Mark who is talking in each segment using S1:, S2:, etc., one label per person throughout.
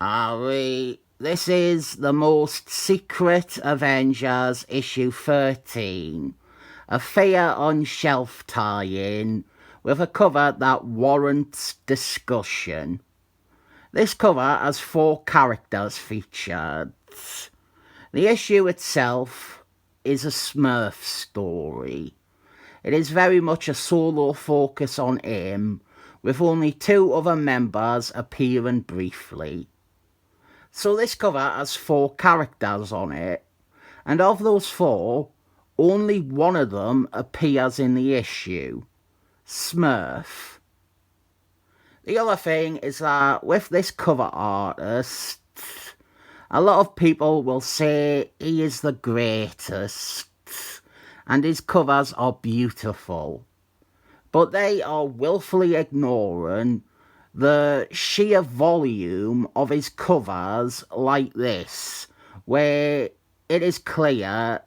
S1: Ari, this is the most secret Avengers issue 13. A Fear on Shelf tie-in with a cover that warrants discussion. This cover has 4 characters featured. The issue itself is a Smurf story. It is very much a solo focus on him, with only 2 other members appearing briefly. So this cover has 4 characters on it, and of those 4, only one of them appears in the issue, Smurf. The other thing is that with this cover artist, a lot of people will say he is the greatest, and his covers are beautiful. But they are willfully ignoring the sheer volume of his covers like this, where it is clear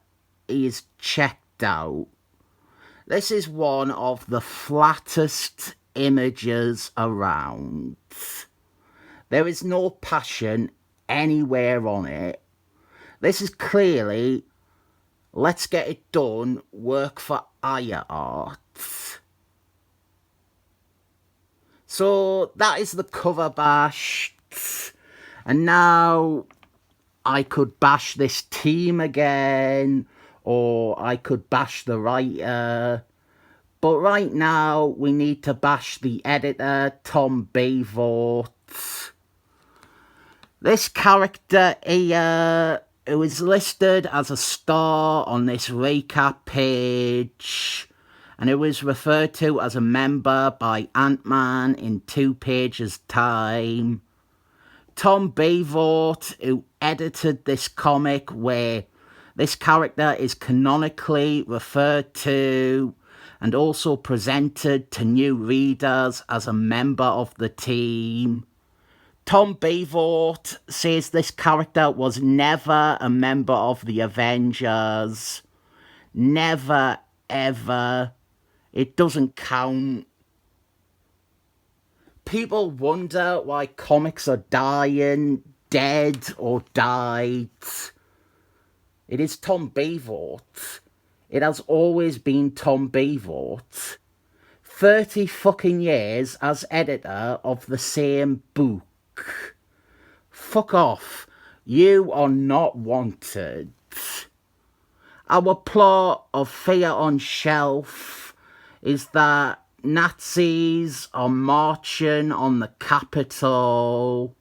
S1: he is checked out. This is one of the flattest images around. There is no passion anywhere on it. This is clearly, let's get it done, work for hire art. So that is the cover bash. And now I could bash this team again, or I could bash the writer. But right now we need to bash the editor, Tom Brevoort. This character here, who is listed as a star on this recap page, and it was referred to as a member by Ant-Man in 2 pages' time. Tom Brevoort, who edited this comic where this character is canonically referred to and also presented to new readers as a member of the team. Tom Brevoort says this character was never a member of the Avengers. Never, ever. It doesn't count. People wonder why comics are dying, dead, or died. It is Tom Brevoort. It has always been Tom Brevoort. 30 fucking years as editor of the same book. Fuck off. You are not wanted. Our plot of Fear on Shelf is that Nazis are marching on the Capitol.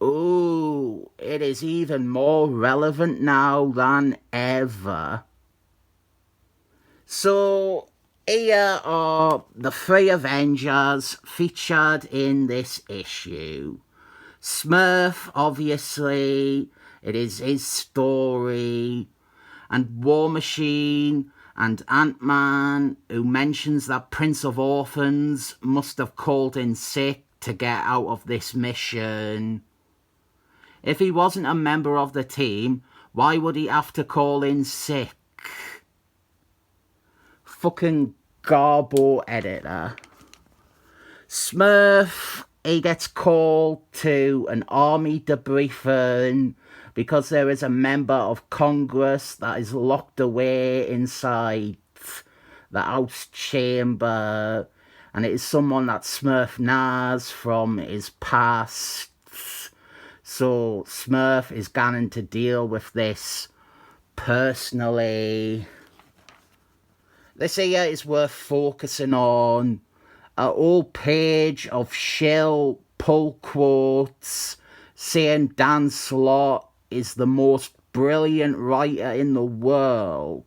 S1: Ooh, it is even more relevant now than ever. So, here are the 3 Avengers featured in this issue. Smurf, obviously, it is his story, and War Machine, and Ant-Man, who mentions that Prince of Orphans must have called in sick to get out of this mission. If he wasn't a member of the team, why would he have to call in sick? Fucking Garbo editor. Smurf, he gets called to an army debriefing because there is a member of Congress that is locked away inside the House chamber, and it is someone that Smurf knows from his past. So Smurf is going to deal with this personally. This here is worth focusing on. A whole page of shill pull quotes saying Dan Slott is the most brilliant writer in the world.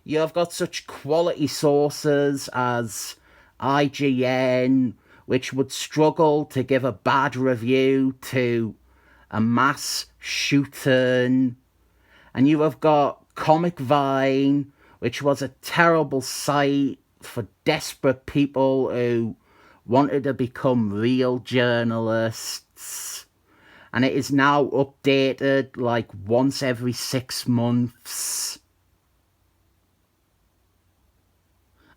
S1: You have got such quality sources as IGN, which would struggle to give a bad review to a mass shooting. And you have got Comic Vine, which was a terrible site for desperate people who wanted to become real journalists. And it is now updated like once every 6 months.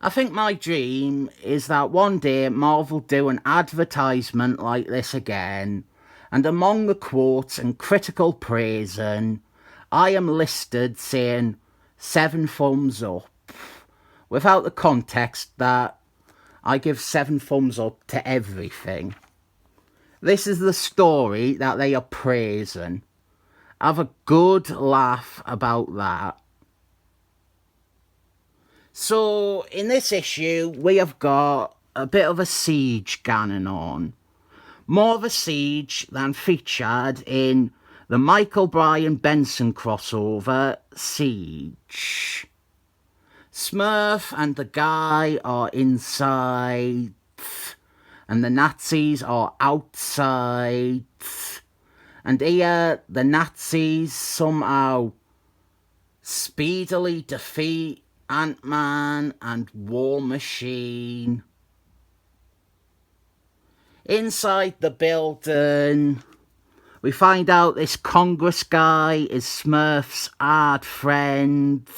S1: I think my dream is that one day Marvel do an advertisement like this again, And among the quotes and critical praising, I am listed saying 7 thumbs up, without the context that I give 7 thumbs up to everything. This is the story that they are praising. Have a good laugh about that. So, in this issue, we have got a bit of a siege going on. More of a siege than featured in the Michael Bryan Benson crossover, Siege. Smurf and the guy are inside, and the Nazis are outside. And here, the Nazis somehow speedily defeat Ant-Man and War Machine. Inside the building, we find out this Congress guy is Smurf's hard friend,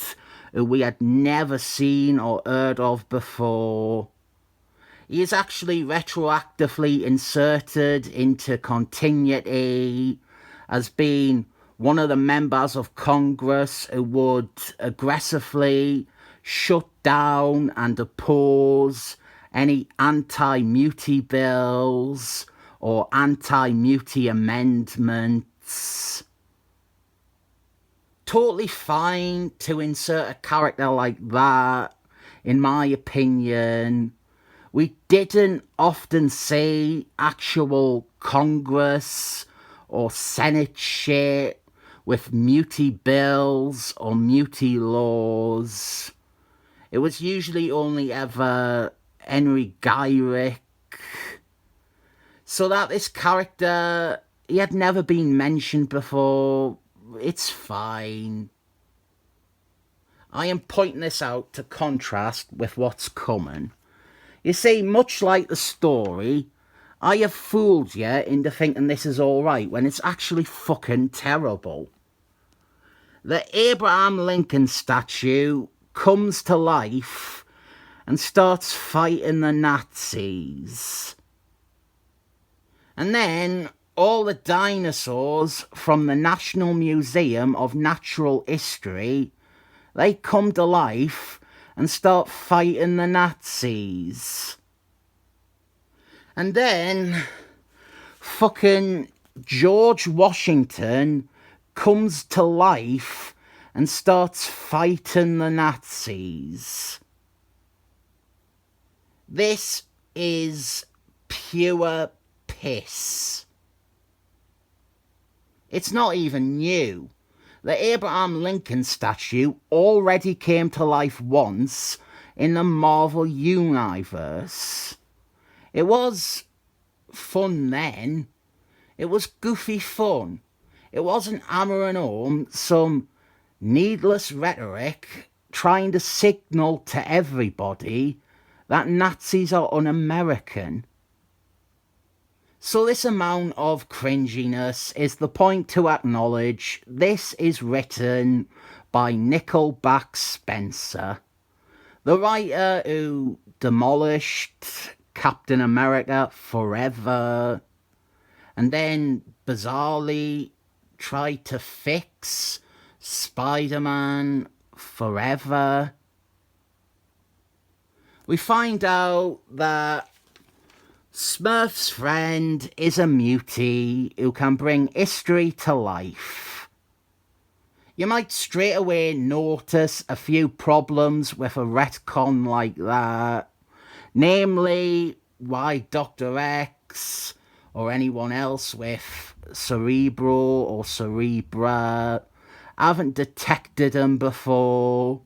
S1: who we had never seen or heard of before. He is actually retroactively inserted into continuity as being one of the members of Congress who would aggressively shut down and oppose any anti-muti bills or anti-muti amendments. Totally fine to insert a character like that, in my opinion. We didn't often see actual Congress or Senate shit with muti bills or muti laws. It was usually only ever Henry Gyrick. So that this character, he had never been mentioned before, it's fine. I am pointing this out to contrast with what's coming. You see, much like the story, I have fooled you into thinking this is alright when it's actually fucking terrible. The Abraham Lincoln statue comes to life and starts fighting the Nazis. And then all the dinosaurs from the National Museum of Natural History, they come to life and start fighting the Nazis. And then fucking George Washington comes to life and starts fighting the Nazis. This is pure piss. It's not even new. The Abraham Lincoln statue already came to life once in the Marvel Universe. It was fun then. It was goofy fun. It wasn't hammering home some needless rhetoric trying to signal to everybody that Nazis are un-American. So this amount of cringiness is the point to acknowledge this is written by Nickelback Spencer, the writer who demolished Captain America Forever, and then bizarrely tried to fix Spider-Man Forever. We find out that Smurf's friend is a muti who can bring history to life. You might straight away notice a few problems with a retcon like that, namely why Dr. X or anyone else with Cerebro or Cerebra haven't detected him before,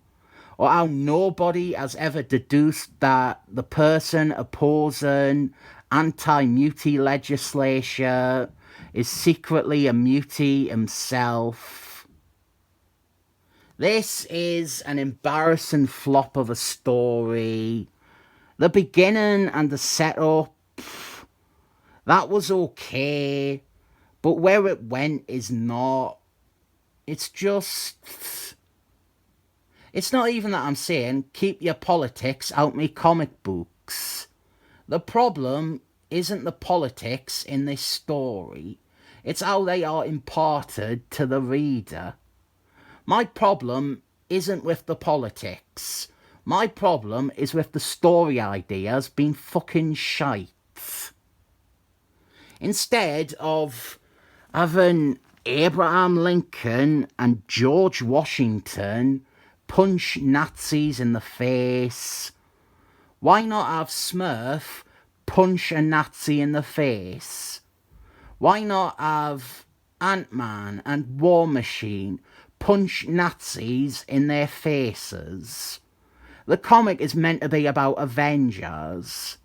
S1: or how nobody has ever deduced that the person opposing anti-muti legislation is secretly a muti himself. This is an embarrassing flop of a story. The beginning and the setup, that was okay, but where it went is not. It's just... It's not even that I'm saying keep your politics out me comic books. The problem isn't the politics in this story. It's how they are imparted to the reader. My problem isn't with the politics. My problem is with the story ideas being fucking shite. Instead of having Abraham Lincoln and George Washington punch Nazis in the face, why not have Smurf punch a Nazi in the face? Why not have Ant-Man and War Machine punch Nazis in their faces? The comic is meant to be about Avengers.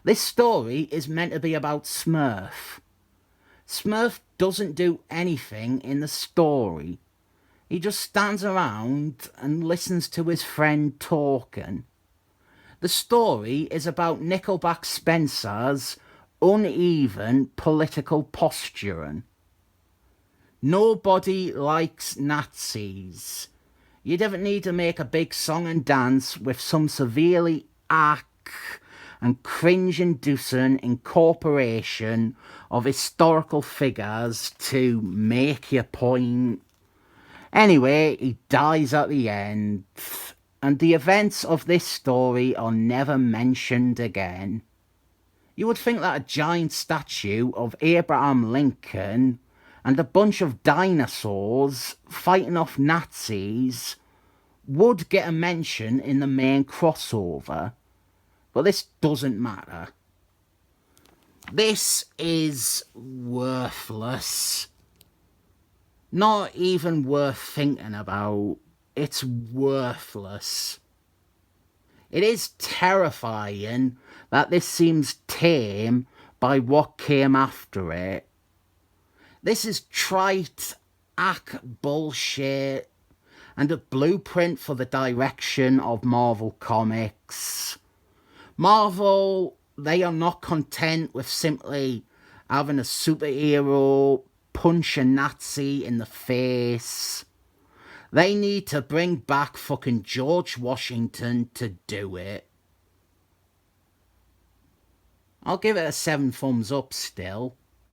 S1: This story is meant to be about Smurf. Smurf doesn't do anything in the story. He just stands around and listens to his friend talking. The story is about Nickelback Spencer's uneven political posturing. Nobody likes Nazis. You don't need to make a big song and dance with some severely arch and cringe-inducing incorporation of historical figures to make your point. Anyway, he dies at the end, and the events of this story are never mentioned again. You would think that a giant statue of Abraham Lincoln and a bunch of dinosaurs fighting off Nazis would get a mention in the main crossover, but this doesn't matter. This is worthless. Not even worth thinking about. It's worthless. It is terrifying that this seems tame by what came after it. This is trite, hack bullshit, and a blueprint for the direction of Marvel Comics. Marvel, they are not content with simply having a superhero punch a Nazi in the face. They need to bring back fucking George Washington to do it. I'll give it a 7 thumbs up still.